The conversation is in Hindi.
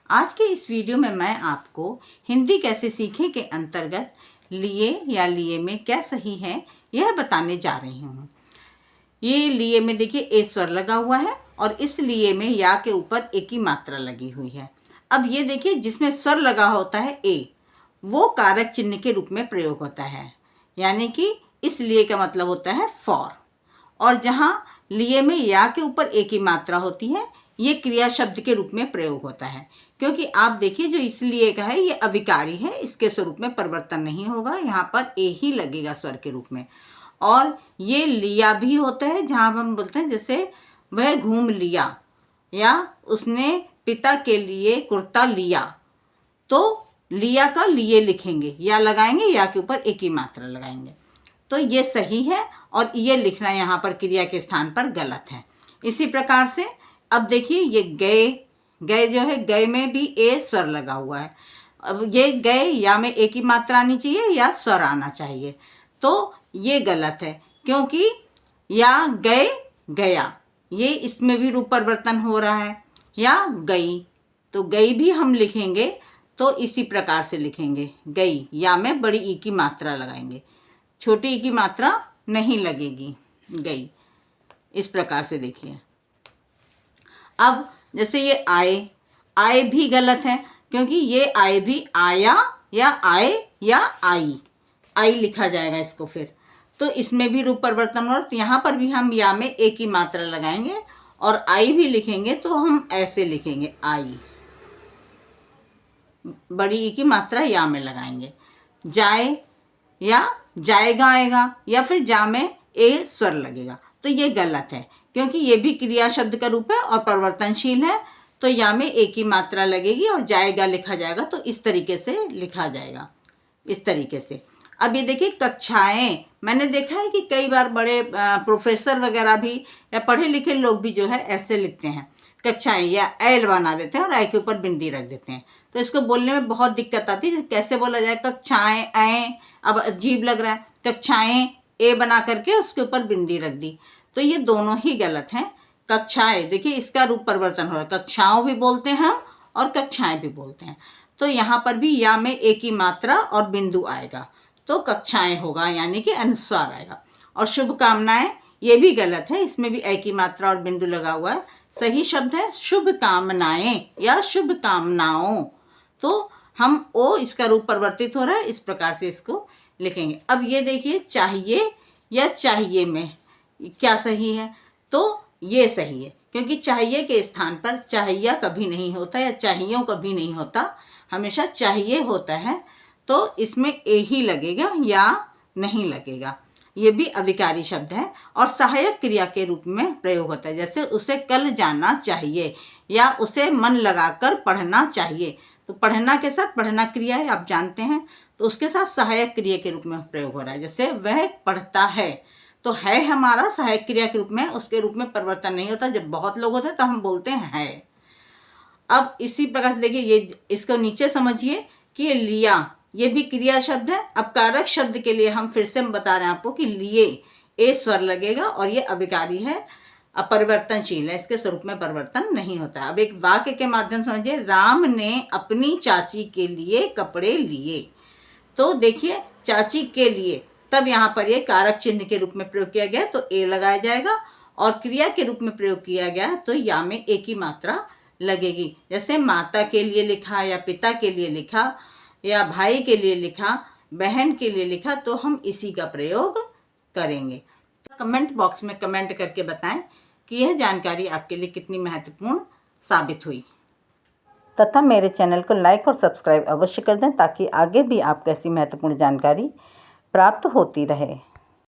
आज के इस वीडियो में मैं आपको हिंदी कैसे सीखें के अंतर्गत लिए या लिए में क्या सही है यह बताने जा रही हूँ। ये लिए में देखिए ए स्वर लगा हुआ है और इस लिए में या के ऊपर ए की मात्रा लगी हुई है। अब ये देखिए जिसमें स्वर लगा होता है ए, वो कारक चिन्ह के रूप में प्रयोग होता है, यानी कि इस लिए का मतलब होता है फॉर। और जहाँ लिए में या के ऊपर ए की मात्रा होती है, ये क्रिया शब्द के रूप में प्रयोग होता है, क्योंकि आप देखिए जो इसलिए का है ये अविकारी है, इसके स्वरूप में परिवर्तन नहीं होगा, यहाँ पर ए ही लगेगा स्वर के रूप में। और ये लिया भी होता है जहाँ हम बोलते हैं जैसे वह घूम लिया या उसने पिता के लिए कुर्ता लिया, तो लिया का लिए लिखेंगे, या लगाएंगे या के ऊपर ए की मात्रा लगाएंगे, तो ये सही है और ये लिखना यहाँ पर क्रिया के स्थान पर गलत है। इसी प्रकार से अब देखिए ये गए, गए जो है गए में भी ए स्वर लगा हुआ है। अब ये गए या में ए की मात्रा आनी चाहिए या स्वर आना चाहिए, तो ये गलत है, क्योंकि या गए गया, ये इसमें भी रूप परिवर्तन हो रहा है। या गई, तो गई भी हम लिखेंगे तो इसी प्रकार से लिखेंगे, गई या में बड़ी ई की मात्रा लगाएंगे, छोटी ई की मात्रा नहीं लगेगी, गई। इस प्रकार से देखिए। अब जैसे ये आए, आए भी गलत है, क्योंकि ये आए भी आया या आए या आई, आई लिखा जाएगा इसको फिर, तो इसमें भी रूप परिवर्तन हो। तो यहाँ पर भी हम या में ए की मात्रा लगाएंगे और आई भी लिखेंगे तो हम ऐसे लिखेंगे आई, बड़ी ई की मात्रा या में लगाएंगे। जाए या जाएगा आएगा, या फिर जा में ए स्वर लगेगा, तो ये गलत है, क्योंकि ये भी क्रिया शब्द का रूप है और परिवर्तनशील है, तो या में ए की मात्रा लगेगी और जाएगा लिखा जाएगा, तो इस तरीके से लिखा जाएगा, इस तरीके से। अब ये देखिए कक्षाएं, मैंने देखा है कि कई बार बड़े प्रोफेसर वगैरह भी या पढ़े लिखे लोग भी जो है ऐसे लिखते हैं, कक्षाएं, या एल बना देते हैं और आई के ऊपर बिंदी रख देते हैं, तो इसको बोलने में बहुत दिक्कत आती है, कैसे बोला जाए कक्षाएं ऐ, अब अजीब लग रहा है, कक्षाएं ए बना करके उसके ऊपर बिंदी रख दी, तो ये दोनों ही गलत हैं। कक्षाएं देखिए इसका रूप परिवर्तन हो रहा है, कक्षाओं भी बोलते हैं हम और कक्षाएं भी बोलते हैं, तो यहाँ पर भी या में ए की मात्रा और बिंदु आएगा तो कक्षाएं होगा, यानी कि अनुस्वार आएगा। और शुभकामनाएं, ये भी गलत है, इसमें भी ए की मात्रा और बिंदु लगा हुआ है, सही शब्द है शुभ कामनाएं या शुभ कामनाओं, तो हम ओ इसका रूप परिवर्तित हो रहा है, इस प्रकार से इसको लिखेंगे। अब ये देखिए चाहिए या चाहिए में क्या सही है, तो ये सही है, क्योंकि चाहिए के स्थान पर चाहिए कभी नहीं होता या चाहियों कभी नहीं होता, हमेशा चाहिए होता है, तो इसमें ए ही लगेगा या नहीं लगेगा। ये भी अविकारी शब्द है और सहायक क्रिया के रूप में प्रयोग होता है, जैसे उसे कल जाना चाहिए या उसे मन लगाकर पढ़ना चाहिए, तो पढ़ना के साथ पढ़ना क्रिया है आप जानते हैं, तो उसके साथ सहायक क्रिया के रूप में प्रयोग हो रहा है। जैसे वह पढ़ता है, तो है हमारा सहायक क्रिया के रूप में, उसके रूप में परिवर्तन नहीं होता, जब बहुत लोग होते हैं तो हम बोलते हैं है। अब इसी प्रकार से देखिए ये इसको नीचे समझिए कि ये लिया, ये भी क्रिया शब्द है। अब कारक शब्द के लिए हम फिर से बता रहे हैं आपको कि लिए ए स्वर लगेगा और ये अविकारी है, अपरिवर्तनशील है, इसके स्वरूप में परिवर्तन नहीं होता। अब एक वाक्य के माध्यम से समझिए, राम ने अपनी चाची के लिए कपड़े लिए, तो देखिए चाची के लिए, तब यहाँ पर ये कारक चिन्ह के रूप में प्रयोग किया गया तो ए लगाया जाएगा, और क्रिया के रूप में प्रयोग किया गया तो या में ए की मात्रा लगेगी। जैसे माता के लिए लिखा या पिता के लिए लिखा या भाई के लिए लिखा, बहन के लिए लिखा, तो हम इसी का प्रयोग करेंगे। कमेंट बॉक्स में कमेंट करके बताएं कि यह जानकारी आपके लिए कितनी महत्वपूर्ण साबित हुई, तथा मेरे चैनल को लाइक और सब्सक्राइब अवश्य कर दें ताकि आगे भी आपको ऐसी महत्वपूर्ण जानकारी प्राप्त होती रहे।